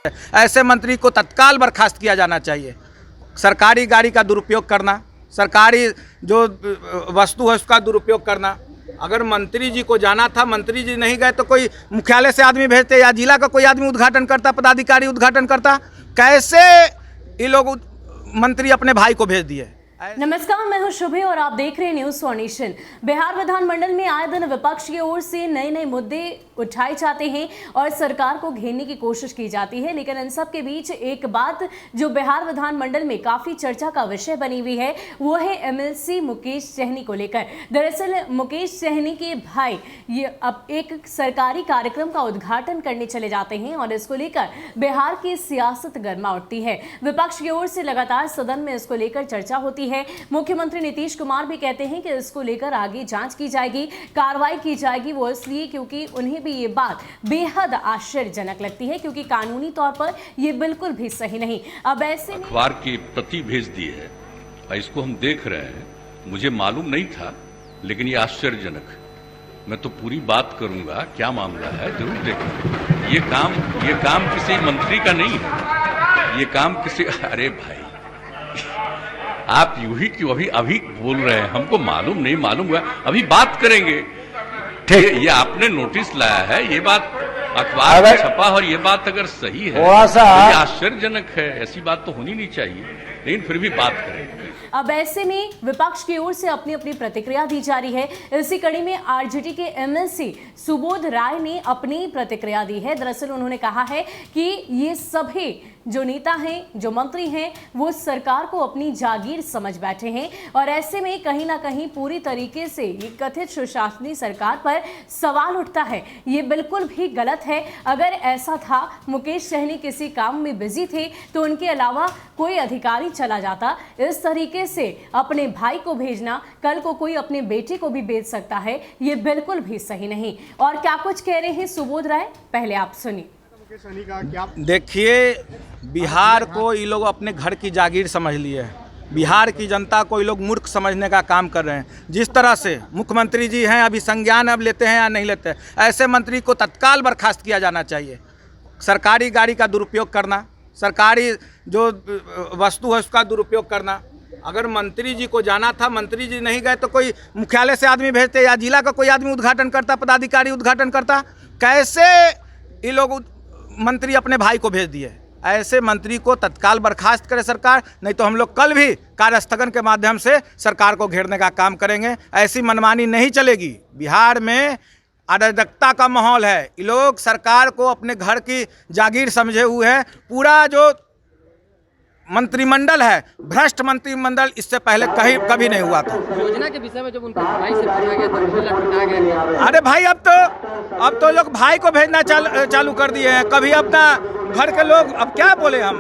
ऐसे मंत्री को तत्काल बर्खास्त किया जाना चाहिए। सरकारी गाड़ी का दुरुपयोग करना, सरकारी जो वस्तु है उसका दुरुपयोग करना। अगर मंत्री जी को जाना था, मंत्री जी नहीं गए तो कोई मुख्यालय से आदमी भेजते या जिला का कोई आदमी उद्घाटन करता, पदाधिकारी उद्घाटन करता। कैसे ये लोग मंत्री अपने भाई को भेज दिए। नमस्कार, मैं हूं शुभी और आप देख रहे हैं न्यूज़ फॉर नेशन। बिहार विधानमंडल में आए दिन विपक्ष की ओर से नए नए मुद्दे उठाए जाते हैं और सरकार को घेरने की कोशिश की जाती है, लेकिन इन सब के बीच एक बात जो बिहार विधानमंडल में काफी चर्चा का विषय बनी हुई है वो है एमएलसी मुकेश सहनी को लेकर। दरअसल मुकेश सहनी के भाई ये अब एक सरकारी कार्यक्रम का उद्घाटन करने चले जाते हैं और इसको लेकर बिहार की सियासत गर्मा उठती है। विपक्ष की ओर से लगातार सदन में इसको लेकर चर्चा होती है। मुख्यमंत्री नीतीश कुमार भी कहते हैं कि इसको लेकर आगे जांच की जाएगी, कार्रवाई की जाएगी। वो इसलिए क्योंकि उन्हें भी ये बात बेहद आश्चर्यजनक लगती है, क्योंकि कानूनी तौर पर ये बिल्कुल भी सही नहीं। अब ऐसे अखबार की प्रति भेज दी है और इसको हम देख रहे हैं। मुझे मालूम नहीं था, लेकिन ये आश्चर्यजनक है। मैं तो पूरी बात करूंगा, क्या मामला है जरूर देखूंगा। ये काम किसी मंत्री का नहीं है, ये काम किसी, अरे भाई आप यूं ही क्यों अभी बोल रहे हैं, हमको मालूम नहीं मालूम हुआ, अभी बात करेंगे। ये आपने नोटिस लाया है, ये बात अखबार में छपा और ये बात अगर सही है तो ये आश्चर्यजनक है। ऐसी बात तो होनी नहीं चाहिए, लेकिन फिर भी बात करेंगे। अब ऐसे में विपक्ष की ओर से अपनी अपनी प्रतिक्रिया दी जा रही है। इसी कड़ी में आरजेडी के एमएलसी सुबोध राय ने अपनी प्रतिक्रिया दी है। दरअसल उन्होंने कहा है कि ये सभी जो नेता हैं, जो मंत्री हैं, वो सरकार को अपनी जागीर समझ बैठे हैं और ऐसे में कहीं ना कहीं पूरी तरीके से ये कथित सुशासनी सरकार पर सवाल उठता है। ये बिल्कुल भी गलत है। अगर ऐसा था, मुकेश सहनी किसी काम में बिजी थे तो उनके अलावा कोई अधिकारी चला जाता। इस तरीके से अपने भाई को भेजना, कल को कोई अपने बेटे को भी भेज सकता है, ये बिल्कुल भी सही नहीं। और क्या कुछ कह रहे हैं सुबोध राय, पहले आप सुनिए। देखिए, बिहार को ये लोग अपने घर की जागीर समझ लिए हैं। बिहार की जनता को ये लोग मूर्ख समझने का काम कर रहे हैं। जिस तरह से मुख्यमंत्री जी हैं, अभी संज्ञान अब लेते हैं या नहीं लेते, ऐसे मंत्री को तत्काल बर्खास्त किया जाना चाहिए। सरकारी गाड़ी का दुरुपयोग करना, सरकारी जो वस्तु है उसका दुरुपयोग करना। अगर मंत्री जी को जाना था, मंत्री जी नहीं गए तो कोई मुख्यालय से आदमी भेजते या जिला का कोई आदमी उद्घाटन करता, पदाधिकारी उद्घाटन करता। कैसे ये लोग मंत्री अपने भाई को भेज दिए। ऐसे मंत्री को तत्काल बर्खास्त करे सरकार, नहीं तो हम लोग कल भी कार्यस्थगन के माध्यम से सरकार को घेरने का काम करेंगे। ऐसी मनमानी नहीं चलेगी। बिहार में अराजकता का माहौल है। ये लोग सरकार को अपने घर की जागीर समझे हुए हैं। पूरा जो मंत्रिमंडल है, भ्रष्ट मंत्रिमंडल, इससे पहले कभी नहीं हुआ था। योजना के विषय में जब उनके भाई से पूछा गया तो वो लटका गया। अरे भाई, अब तो लोग भाई को भेजना चालू कर दिए हैं। कभी अपना घर के लोग, अब क्या बोले हम,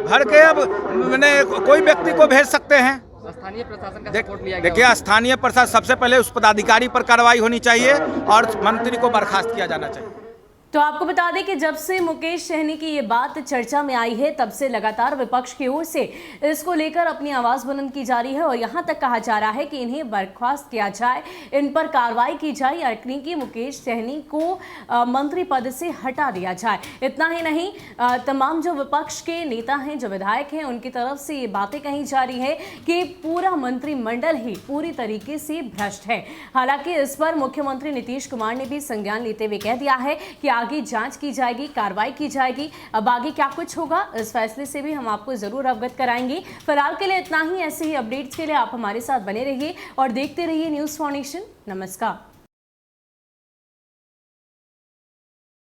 घर के अब मैंने कोई व्यक्ति को भेज सकते हैं। स्थानीय प्रशासन का सपोर्ट लिया गया। देखिए, स्थानीय प्रशासन, सबसे पहले उस पदाधिकारी पर कार्रवाई होनी चाहिए और मंत्री को बर्खास्त किया जाना चाहिए। तो आपको बता दें कि जब से मुकेश सहनी की ये बात चर्चा में आई है, तब से लगातार विपक्ष की ओर से इसको लेकर अपनी आवाज बुलंद की जा रही है और यहां तक कहा जा रहा है कि इन्हें बर्खास्त किया जाए, इन पर कार्रवाई की जाए, यानी कि मुकेश सहनी को मंत्री पद से हटा दिया जाए। इतना ही नहीं, तमाम जो विपक्ष के नेता हैं, जो विधायक हैं, उनकी तरफ से ये बातें कही जा रही है कि पूरा मंत्रिमंडल ही पूरी तरीके से भ्रष्ट है। हालांकि इस पर मुख्यमंत्री नीतीश कुमार ने भी संज्ञान लेते हुए कह दिया है कि आगे जांच की जाएगी, कार्रवाई की जाएगी। अब आगे क्या कुछ होगा, इस फैसले से भी हम आपको जरूर अवगत कराएंगे। फिलहाल के लिए इतना ही। ऐसे ही अपडेट्स के लिए आप हमारे साथ बने रहिए और देखते रहिए न्यूज़ फॉर नेशन। नमस्कार।